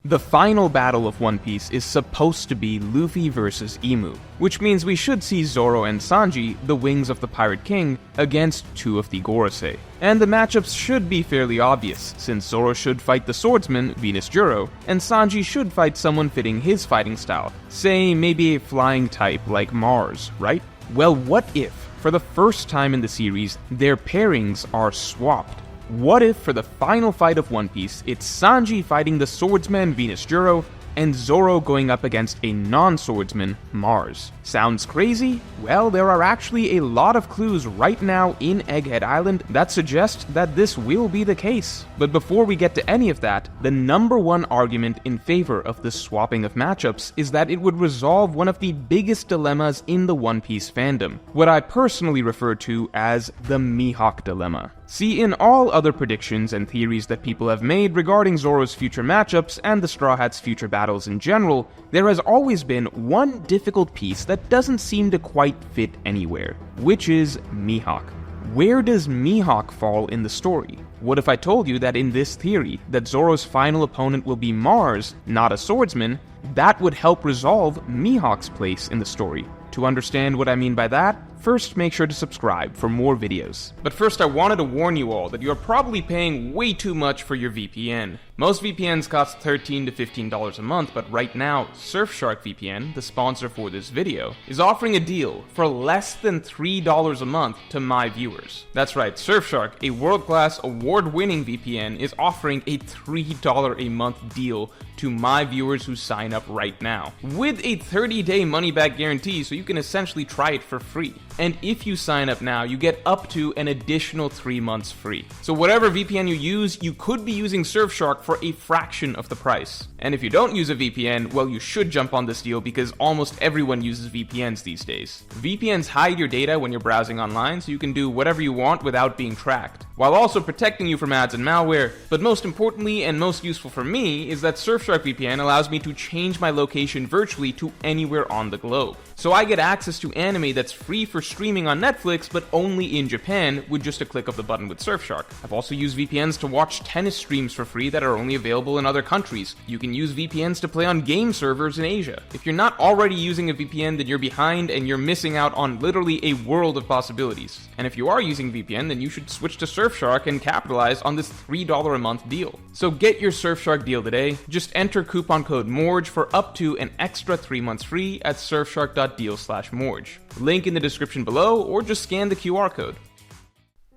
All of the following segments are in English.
The final battle of One Piece is supposed to be Luffy versus Imu, which means we should see Zoro and Sanji, the wings of the Pirate King, against two of the Gorosei. And the matchups should be fairly obvious, since Zoro should fight the Swordsman, Venusjuro, and Sanji should fight someone fitting his fighting style, say maybe a flying type like Mars, right? Well, what if, for the first time in the series, their pairings are swapped? What if, for the final fight of One Piece, it's Sanji fighting the swordsman Venusjuro, and Zoro going up against a non-swordsman, Mars? Sounds crazy? Well, there are actually a lot of clues right now in Egghead Island that suggest that this will be the case. But before we get to any of that, the number one argument in favor of the swapping of matchups is that it would resolve one of the biggest dilemmas in the One Piece fandom, what I personally refer to as the Mihawk dilemma. See, in all other predictions and theories that people have made regarding Zoro's future matchups and the Straw Hats' future battles in general, there has always been one difficult piece that doesn't seem to quite fit anywhere, which is Mihawk. Where does Mihawk fall in the story? What if I told you that in this theory, that Zoro's final opponent will be Mars, not a swordsman? That would help resolve Mihawk's place in the story. To understand what I mean by that, first make sure to subscribe for more videos. But first I wanted to warn you all that you are probably paying way too much for your VPN. Most VPNs cost $13 to $15 a month, but right now, Surfshark VPN, the sponsor for this video, is offering a deal for less than $3 a month to my viewers. That's right, Surfshark, a world-class, award-winning VPN, is offering a $3 a month deal to my viewers who sign up right now, with a 30-day money-back guarantee, so you can essentially try it for free. And if you sign up now, you get up to an additional 3 months free. So whatever VPN you use, you could be using Surfshark for a fraction of the price. And if you don't use a VPN, well, you should jump on this deal because almost everyone uses VPNs these days. VPNs hide your data when you're browsing online, so you can do whatever you want without being tracked, while also protecting you from ads and malware. But most importantly and most useful for me is that Surfshark VPN allows me to change my location virtually to anywhere on the globe. So I get access to anime that's free for streaming on Netflix, but only in Japan with just a click of the button with Surfshark. I've also used VPNs to watch tennis streams for free that are only available in other countries. You can use VPNs to play on game servers in Asia. If you're not already using a VPN, then you're behind and you're missing out on literally a world of possibilities. And if you are using VPN, then you should switch to Surfshark and capitalize on this $3 a month deal. So get your Surfshark deal today. Just enter coupon code MORGE for up to an extra 3 months free at surfshark.deal/morge. Link in the description below, or just scan the QR code.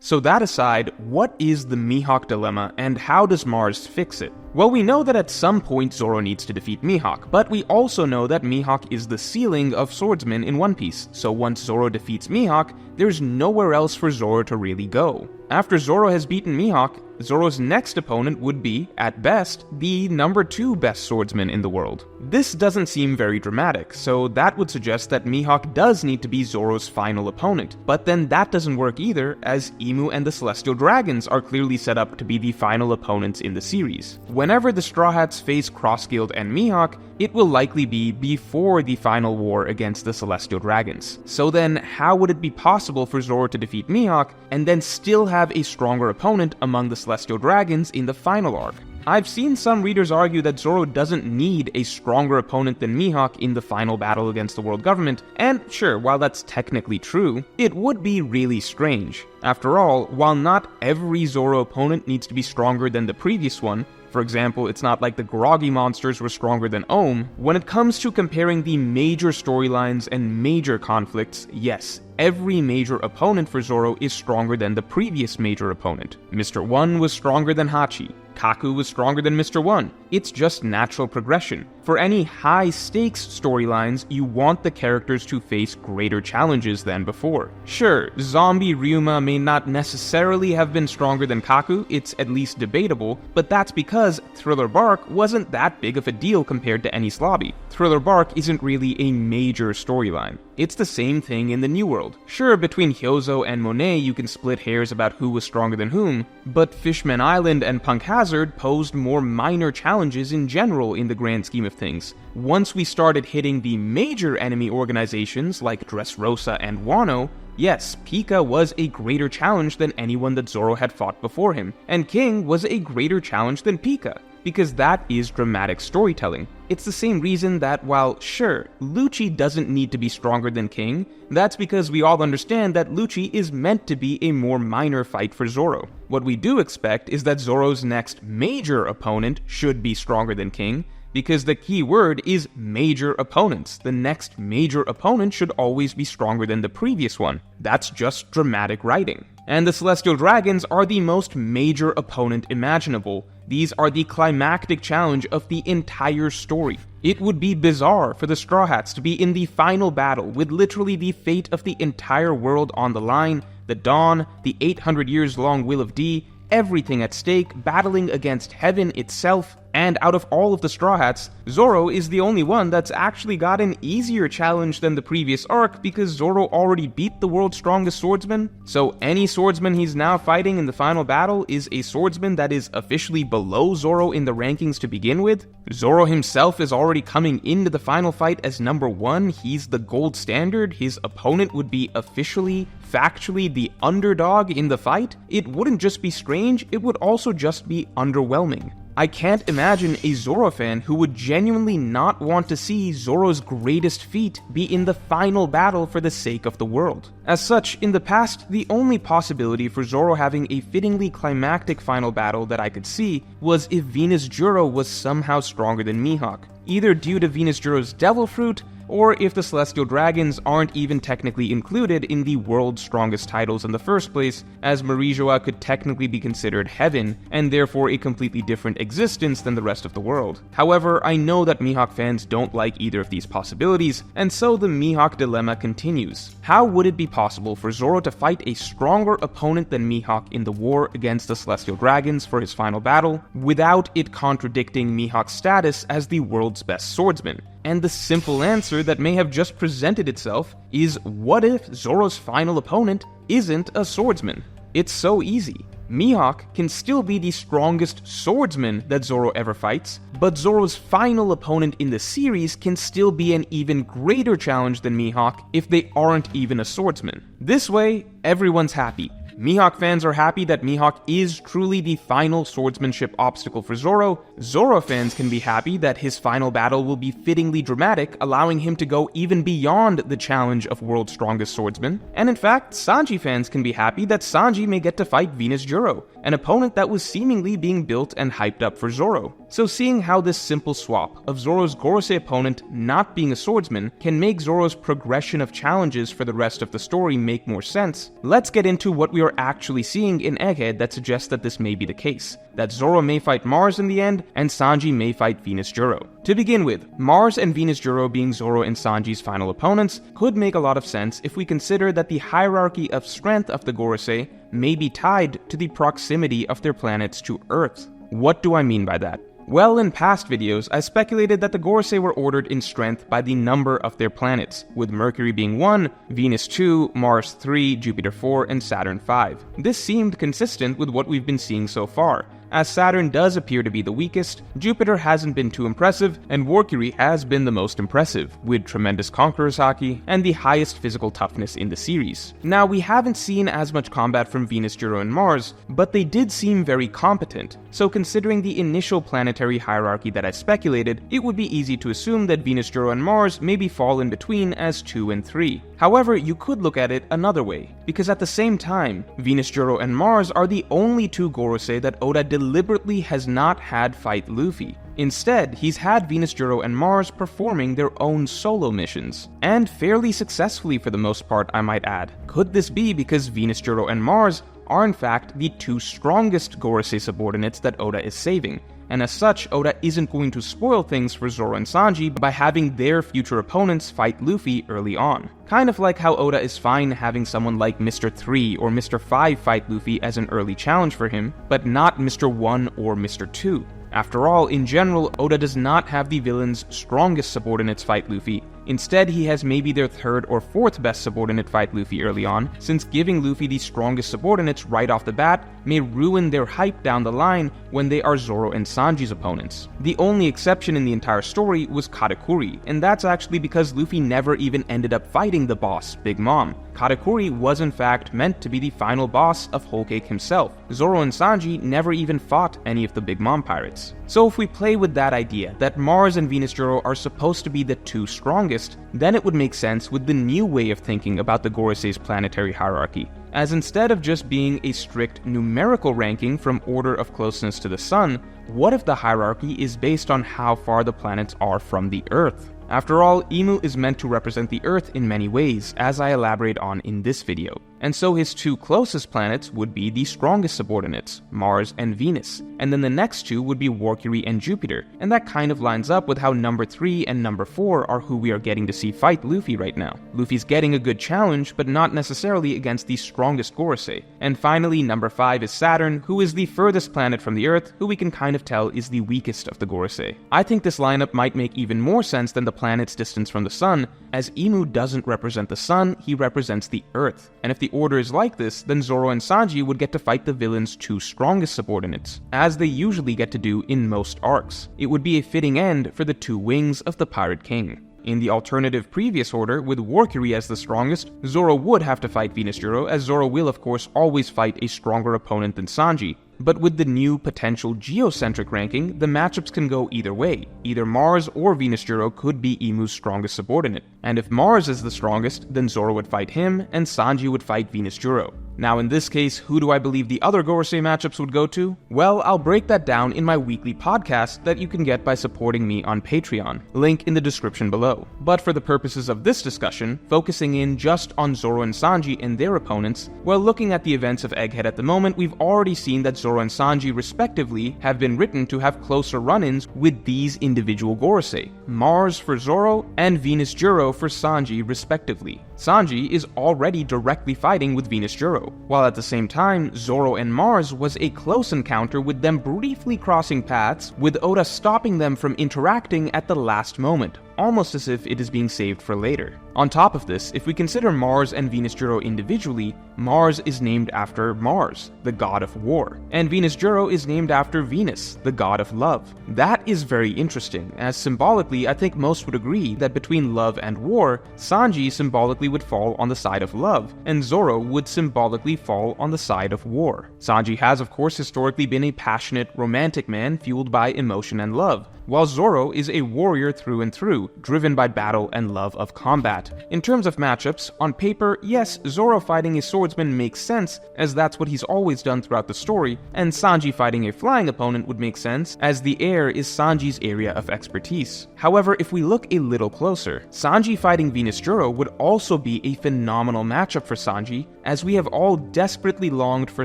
So that aside, what is the Mihawk dilemma and how does Mars fix it? Well, we know that at some point Zoro needs to defeat Mihawk, but we also know that Mihawk is the ceiling of swordsmen in One Piece, so once Zoro defeats Mihawk, there's nowhere else for Zoro to really go. After Zoro has beaten Mihawk, Zoro's next opponent would be, at best, the number 2 best swordsman in the world. This doesn't seem very dramatic, so that would suggest that Mihawk does need to be Zoro's final opponent. But then that doesn't work either, as Imu and the Celestial Dragons are clearly set up to be the final opponents in the series. Whenever the Straw Hats face Crossguild and Mihawk, it will likely be before the final war against the Celestial Dragons. So then, how would it be possible for Zoro to defeat Mihawk and then still have a stronger opponent among the Celestial Dragons in the final arc? I've seen some readers argue that Zoro doesn't need a stronger opponent than Mihawk in the final battle against the world government, and sure, while that's technically true, it would be really strange. After all, while not every Zoro opponent needs to be stronger than the previous one, for example, it's not like the groggy monsters were stronger than Ohm, when it comes to comparing the major storylines and major conflicts, yes, every major opponent for Zoro is stronger than the previous major opponent. Mr. 1 was stronger than Hachi. Kaku was stronger than Mr. 1. It's just natural progression. For any high-stakes storylines, you want the characters to face greater challenges than before. Sure, Zombie Ryuma may not necessarily have been stronger than Kaku, it's at least debatable, but that's because Thriller Bark wasn't that big of a deal compared to Enies Lobby. Thriller Bark isn't really a major storyline. It's the same thing in the New World. Sure, between Hyozo and Monet you can split hairs about who was stronger than whom, but Fishman Island and Punk Hazard posed more minor challenges in general in the grand scheme of things. Once we started hitting the major enemy organizations like Dressrosa and Wano, yes, Pika was a greater challenge than anyone that Zoro had fought before him, and King was a greater challenge than Pika. because that is dramatic storytelling. It's the same reason that while, sure, Lucci doesn't need to be stronger than King, that's because we all understand that Lucci is meant to be a more minor fight for Zoro. What we do expect is that Zoro's next major opponent should be stronger than King, because the key word is major opponents. The next major opponent should always be stronger than the previous one. That's just dramatic writing. And the Celestial Dragons are the most major opponent imaginable. These are the climactic challenge of the entire story. It would be bizarre for the Straw Hats to be in the final battle with literally the fate of the entire world on the line, the Dawn, the 800 years long Will of D, everything at stake, battling against heaven itself. And out of all of the Straw Hats, Zoro is the only one that's actually got an easier challenge than the previous arc because Zoro already beat the world's strongest swordsman. So any swordsman he's now fighting in the final battle is a swordsman that is officially below Zoro in the rankings to begin with. Zoro himself is already coming into the final fight as number 1. He's the gold standard. His opponent would be officially, factually the underdog in the fight. It wouldn't just be strange, it would also just be underwhelming. I can't imagine a Zoro fan who would genuinely not want to see Zoro's greatest feat be in the final battle for the sake of the world. As such, in the past, the only possibility for Zoro having a fittingly climactic final battle that I could see was if Venusjuro was somehow stronger than Mihawk, either due to Venusjuro's Devil Fruit, or if the Celestial Dragons aren't even technically included in the world's strongest titles in the first place, as Marijoa could technically be considered heaven, and therefore a completely different existence than the rest of the world. However, I know that Mihawk fans don't like either of these possibilities, and so the Mihawk dilemma continues. How would it be possible for Zoro to fight a stronger opponent than Mihawk in the war against the Celestial Dragons for his final battle, without it contradicting Mihawk's status as the world's best swordsman? And the simple answer that may have just presented itself is, what if Zoro's final opponent isn't a swordsman? It's so easy. Mihawk can still be the strongest swordsman that Zoro ever fights, but Zoro's final opponent in the series can still be an even greater challenge than Mihawk if they aren't even a swordsman. This way, everyone's happy. Mihawk fans are happy that Mihawk is truly the final swordsmanship obstacle for Zoro. Zoro fans can be happy that his final battle will be fittingly dramatic, allowing him to go even beyond the challenge of world's strongest swordsman. And in fact, Sanji fans can be happy that Sanji may get to fight Venusjuro, an opponent that was seemingly being built and hyped up for Zoro. So seeing how this simple swap of Zoro's Gorosei opponent not being a swordsman can make Zoro's progression of challenges for the rest of the story make more sense, let's get into what we are actually seeing in Egghead that suggests that this may be the case, that Zoro may fight Mars in the end, and Sanji may fight Venusjuro. To begin with, Mars and Venusjuro being Zoro and Sanji's final opponents could make a lot of sense if we consider that the hierarchy of strength of the Gorosei may be tied to the proximity of their planets to Earth. What do I mean by that? Well, in past videos, I speculated that the Gorosei were ordered in strength by the number of their planets, with Mercury being 1, Venus 2, Mars 3, Jupiter 4, and Saturn 5. This seemed consistent with what we've been seeing so far. As Saturn does appear to be the weakest, Jupiter hasn't been too impressive, and Mercury has been the most impressive, with tremendous conqueror's haki and the highest physical toughness in the series. Now, we haven't seen as much combat from Venusjuro and Mars, but they did seem very competent, so considering the initial planetary hierarchy that I speculated, it would be easy to assume that Venusjuro and Mars maybe fall in between as 2 and 3. However, you could look at it another way, because at the same time, Venusjuro and Mars are the only two Gorosei that Oda deliberately has not had fight Luffy. Instead, he's had Venusjuro and Mars performing their own solo missions, and fairly successfully for the most part, I might add. Could this be because Venusjuro and Mars are in fact the two strongest Gorosei subordinates that Oda is saving? And as such, Oda isn't going to spoil things for Zoro and Sanji by having their future opponents fight Luffy early on. Kind of like how Oda is fine having someone like Mr. 3 or Mr. 5 fight Luffy as an early challenge for him, but not Mr. 1 or Mr. 2. After all, in general, Oda does not have the villain's strongest subordinates fight Luffy, Instead, he has maybe their third or fourth best subordinate fight Luffy early on, since giving Luffy the strongest subordinates right off the bat may ruin their hype down the line when they are Zoro and Sanji's opponents. The only exception in the entire story was Katakuri, and that's actually because Luffy never even ended up fighting the boss, Big Mom. Katakuri was in fact meant to be the final boss of Whole Cake himself. Zoro and Sanji never even fought any of the Big Mom pirates. So if we play with that idea that Mars and Venusjuro are supposed to be the two strongest, then it would make sense with the new way of thinking about the Gorosei's planetary hierarchy, as instead of just being a strict numerical ranking from order of closeness to the sun, what if the hierarchy is based on how far the planets are from the Earth? After all, Imu is meant to represent the Earth in many ways, as I elaborate on in this video. And so his two closest planets would be the strongest subordinates, Mars and Venus, and then the next two would be Mercury and Jupiter, and that kind of lines up with how number 3 and number 4 are who we are getting to see fight Luffy right now. Luffy's getting a good challenge, but not necessarily against the strongest Gorosei. And finally, number 5 is Saturn, who is the furthest planet from the Earth, who we can kind of tell is the weakest of the Gorosei. I think this lineup might make even more sense than the planet's distance from the sun, as Imu doesn't represent the sun, he represents the Earth. And if the order is like this, then Zoro and Sanji would get to fight the villain's two strongest subordinates, as they usually get to do in most arcs. It would be a fitting end for the two wings of the Pirate King. In the alternative previous order, with Mercury as the strongest, Zoro would have to fight Venusjuro, as Zoro will of course always fight a stronger opponent than Sanji. But with the new potential geocentric ranking, the matchups can go either way. Either Mars or Venusjuro could be Imu's strongest subordinate. And if Mars is the strongest, then Zoro would fight him, and Sanji would fight Venusjuro. Now in this case, who do I believe the other Gorosei matchups would go to? Well, I'll break that down in my weekly podcast that you can get by supporting me on Patreon, link in the description below. But for the purposes of this discussion, focusing in just on Zoro and Sanji and their opponents, well, looking at the events of Egghead at the moment, we've already seen that Zoro and Sanji respectively have been written to have closer run-ins with these individual Gorosei, Mars for Zoro and Venusjuro for Sanji respectively. Sanji is already directly fighting with Venusjuro, while at the same time, Zoro and Mars was a close encounter with them briefly crossing paths, with Oda stopping them from interacting at the last moment, almost as if it is being saved for later. On top of this, if we consider Mars and Venusjuro individually, Mars is named after Mars, the god of war, and Venusjuro is named after Venus, the god of love. That is very interesting, as symbolically I think most would agree that between love and war, Sanji symbolically would fall on the side of love, and Zoro would symbolically fall on the side of war. Sanji has of course historically been a passionate, romantic man fueled by emotion and love, while Zoro is a warrior through and through, driven by battle and love of combat. In terms of matchups, on paper, yes, Zoro fighting a swordsman makes sense, as that's what he's always done throughout the story, and Sanji fighting a flying opponent would make sense, as the air is Sanji's area of expertise. However, if we look a little closer, Sanji fighting Venusjuro would also be a phenomenal matchup for Sanji, as we have all desperately longed for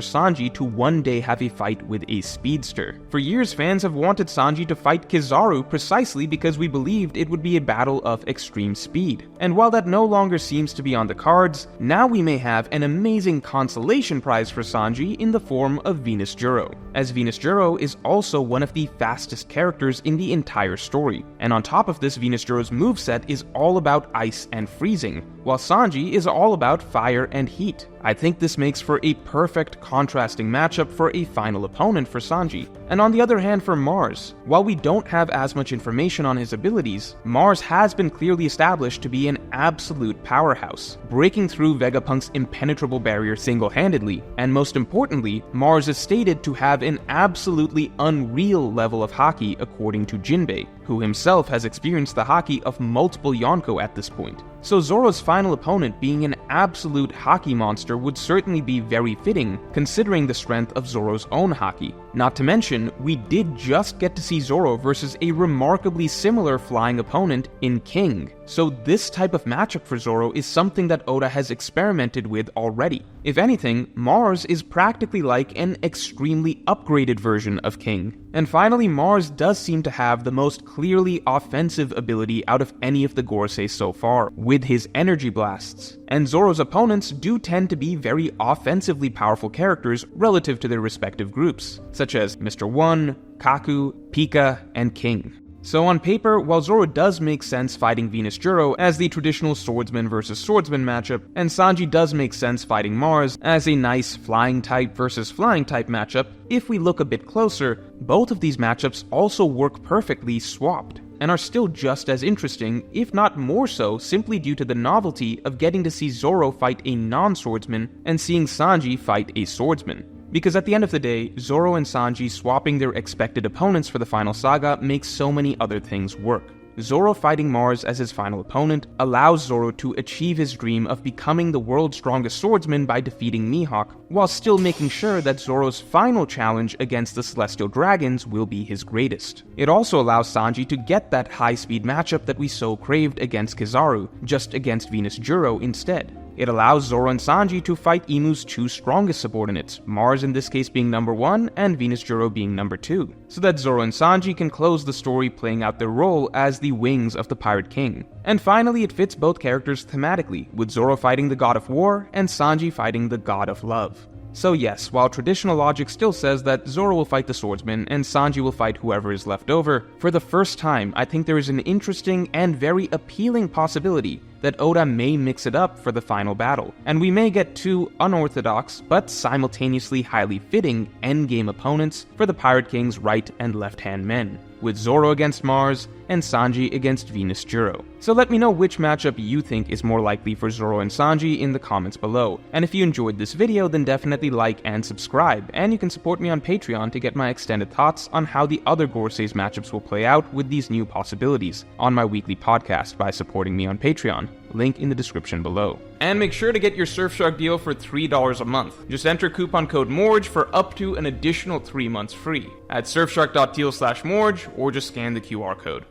Sanji to one day have a fight with a speedster. For years, fans have wanted Sanji to fight Kizaru precisely because we believed it would be a battle of extreme speed. And while that no longer seems to be on the cards, now we may have an amazing consolation prize for Sanji in the form of Venusjuro, as Venusjuro is also one of the fastest characters in the entire story. And on top of this, Venusjuro's moveset is all about ice and freezing, while Sanji is all about fire and heat. I think this makes for a perfect contrasting matchup for a final opponent for Sanji. And on the other hand for Mars, while we don't have as much information on his abilities, Mars has been clearly established to be an absolute powerhouse, breaking through Vegapunk's impenetrable barrier single-handedly, and most importantly, Mars is stated to have an absolutely unreal level of haki according to Jinbei, who himself has experienced the haki of multiple Yonko at this point. So Zoro's final opponent being an absolute haki monster would certainly be very fitting, considering the strength of Zoro's own haki. Not to mention, we did just get to see Zoro versus a remarkably similar flying opponent in King. So this type of matchup for Zoro is something that Oda has experimented with already. If anything, Mars is practically like an extremely upgraded version of King. And finally, Mars does seem to have the most clearly offensive ability out of any of the Gorosei so far, with his energy blasts. And Zoro's opponents do tend to be very offensively powerful characters relative to their respective groups, such as Mr. One, Kaku, Pika, and King. So on paper, while Zoro does make sense fighting Venusjuro as the traditional swordsman versus swordsman matchup, and Sanji does make sense fighting Mars as a nice flying type versus flying type matchup, if we look a bit closer, both of these matchups also work perfectly swapped, and are still just as interesting, if not more so, simply due to the novelty of getting to see Zoro fight a non-swordsman and seeing Sanji fight a swordsman. Because at the end of the day, Zoro and Sanji swapping their expected opponents for the final saga makes so many other things work. Zoro fighting Mars as his final opponent allows Zoro to achieve his dream of becoming the world's strongest swordsman by defeating Mihawk, while still making sure that Zoro's final challenge against the Celestial Dragons will be his greatest. It also allows Sanji to get that high-speed matchup that we so craved against Kizaru, just against Venusjuro instead. It allows Zoro and Sanji to fight Imu's two strongest subordinates, Mars in this case being number 1 and Venusjuro being number 2, so that Zoro and Sanji can close the story playing out their role as the wings of the Pirate King. And finally, it fits both characters thematically, with Zoro fighting the God of War and Sanji fighting the God of Love. So yes, while traditional logic still says that Zoro will fight the swordsman and Sanji will fight whoever is left over, for the first time I think there is an interesting and very appealing possibility that Oda may mix it up for the final battle, and we may get two unorthodox but simultaneously highly fitting endgame opponents for the Pirate King's right and left-hand men, with Zoro against Mars and Sanji against Venusjuro. So let me know which matchup you think is more likely for Zoro and Sanji in the comments below, and if you enjoyed this video then definitely like and subscribe, and you can support me on Patreon to get my extended thoughts on how the other Gorosei's matchups will play out with these new possibilities on my weekly podcast by supporting me on Patreon. Link in the description below. And make sure to get your Surfshark deal for $3 a month. Just enter coupon code MORGE for up to an additional 3 months free at surfshark.deal/morge or just scan the QR code.